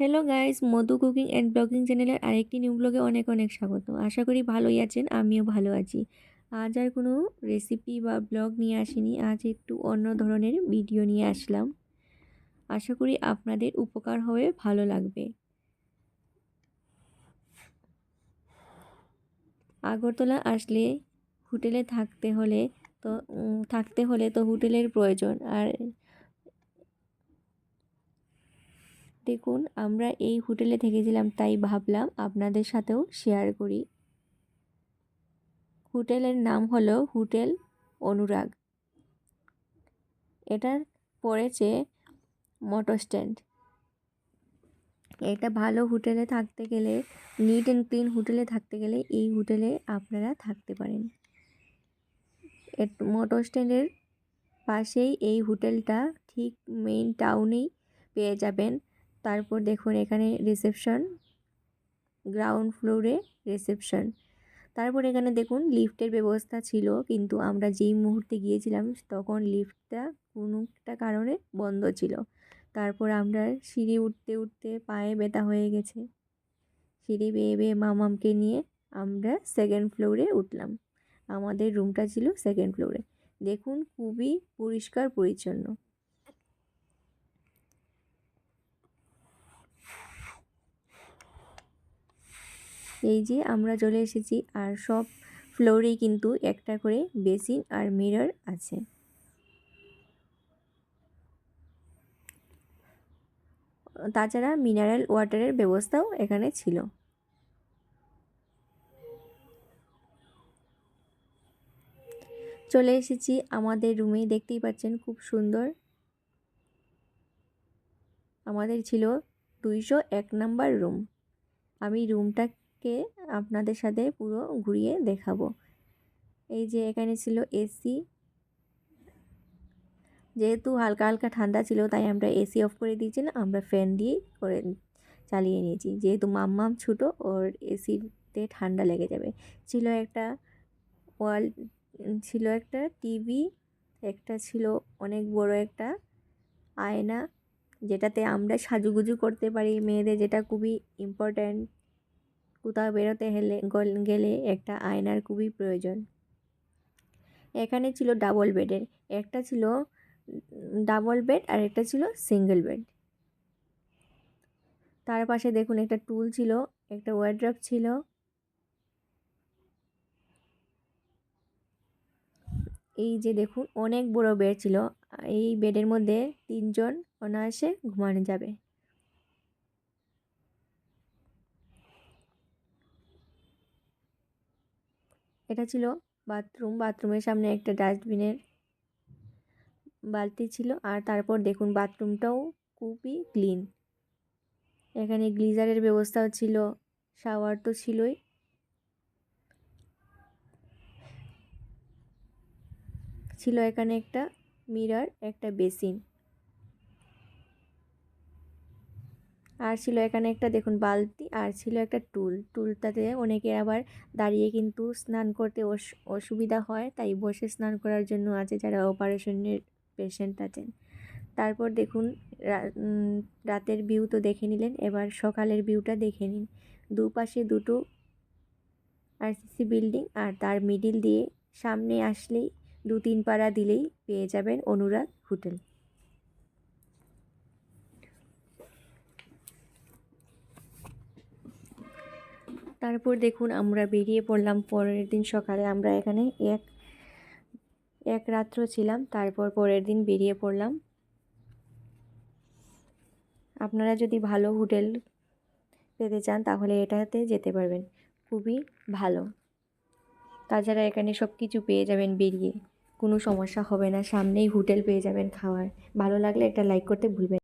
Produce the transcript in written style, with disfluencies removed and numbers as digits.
Hello guys, Madhu cooking and blogging চ্যানেলের আরেকটি new ব্লগে অনেক অনেক স্বাগত। আশা করি ভালোই আছেন, আমিও ভালো আছি। আজ আর কোনো রেসিপি বা ব্লগ নিয়ে আসিনি, আজ একটু অন্য ধরনের ভিডিও নিয়ে আসলাম। আশা করি আপনাদের উপকার হবে, ভালো লাগবে। আগরতলা আসলে হোটেলে থাকতে হলে তো হোটেলের প্রয়োজন। আর দেখুন, আমরা এই হোটেলে থেকেছিলাম, তাই ভাবলাম আপনাদের সাথেও শেয়ার করি। হোটেলের নাম হলো হোটেল অনুরাগ। এটা পড়েছে মোটর স্ট্যান্ড। এটা ভালো হোটেলে থাকতে গেলে, নিট অ্যান্ড ক্লিন হোটেলে থাকতে গেলে এই হোটেলে আপনারা থাকতে পারেন। মোটর স্ট্যান্ডের পাশেই এই হোটেলটা, ঠিক মেইন টাউনেই পেয়ে যাবেন। তারপর দেখুন এখানে রিসেপশন, গ্রাউন্ড ফ্লোরে রিসেপশন। তারপর এখানে দেখুন লিফটের ব্যবস্থা ছিল, কিন্তু আমরা যেই মুহূর্তে গিয়েছিলাম তখন লিফটটা কোনো একটা কারণে বন্ধ ছিল। তারপর আমরা সিঁড়ি উঠতে উঠতে পায়ে ব্যথা হয়ে গেছে। সিঁড়ি বেয়ে বেয়ে মামামকে নিয়ে আমরা সেকেন্ড ফ্লোরে উঠলাম। আমাদের রুমটা ছিল সেকেন্ড ফ্লোরে। দেখুন খুবই পরিষ্কার পরিচ্ছন্ন। এই যে আমরা চলে এসেছি, আর সব ফ্লোরেই কিন্তু একটা করে বেসিন আর মিরর আছে। তাছাড়া মিনারেল ওয়াটারের ব্যবস্থাও এখানে ছিল। চলে এসেছি আমাদের রুমে, দেখতেই পাচ্ছেন খুব সুন্দর। আমাদের ছিল 201 নাম্বার রুম। আমি রুমটাকে আপনাদের সাথে পুরো ঘুরিয়ে দেখাবো। এই যে এখানে ছিল এসি। যেহেতু হালকা হালকা ঠান্ডা ছিল, তাই আমরা এসি অফ করে দিয়েছিলাম, আমরা ফ্যান দিয়ে চালিয়ে নিয়েছি। যেহেতু মাম্মাম ছোটো, ওর এসিতে ঠান্ডা লেগে যাবে। ছিল একটা ওয়াল, ছিল একটা টিভি, একটা ছিল অনেক বড় একটা আয়না, যেটাতে আমরা সাজুগুজু করতে পারি মেয়েদের, যেটা খুবই ইম্পর্ট্যান্ট। কোথাও বেরোতে গেলে একটা আয়নার খুবই প্রয়োজন। এখানে ছিল ডাবল বেডের, একটা ছিল ডাবল বেড আর একটা ছিল সিঙ্গেল বেড। তার পাশে দেখুন একটা টুল ছিল, একটা ওয়ার্ড্রপ ছিল। এই যে দেখুন অনেক বড় বেড ছিল, এই বেডের মধ্যে 3 জন অনায়াসে ঘুমানো যাবে। এটা ছিল বাথরুম। বাথরুমের সামনে একটা ডাস্টবিনের বালতি ছিল। আর তারপর দেখুন বাথরুমটাও খুবই ক্লিন। এখানে গ্লিজারের ব্যবস্থাও ছিল, শাওয়ার তো ছিলই। ছিল এখানে একটা মিরর, একটা বেসিন। আর ছিল এখানে একটা দেখুন বালতি, আর ছিল একটা টুলটাতে অনেকে আবার দাঁড়িয়ে কিন্তু স্নান করতে অসুবিধা হয়, তাই বসে স্নান করার জন্য আছে, যারা অপারেশনের পেশেন্ট আছেন। তারপর দেখুন রাতের ভিউ তো দেখে নিলেন, এবার সকালের ভিউটা দেখে নিন। দুপাশে দুটো আরসিসি বিল্ডিং, আর তার মিডিল দিয়ে সামনে আসলেই 2-3 পাড়া দিলেই পেয়ে যাবেন অনুরাগ হোটেল। তারপর দেখুন আমরা বেরিয়ে পড়লাম। পরের দিন সকালে আমরা এখানে এক রাত্র ছিলাম, তারপর পরের দিন বেরিয়ে পড়লাম। আপনারা যদি ভালো হোটেল পেতে চান তাহলে এটাতে যেতে পারবেন, খুবই ভালো। তাছাড়া এখানে সব কিছু পেয়ে যাবেন, বেরিয়ে কোনো সমস্যা হবে না, সামনেই হোটেল পেয়ে যাবেন খাওয়ার। ভালো লাগলে একটা লাইক করতে ভুলবেন না।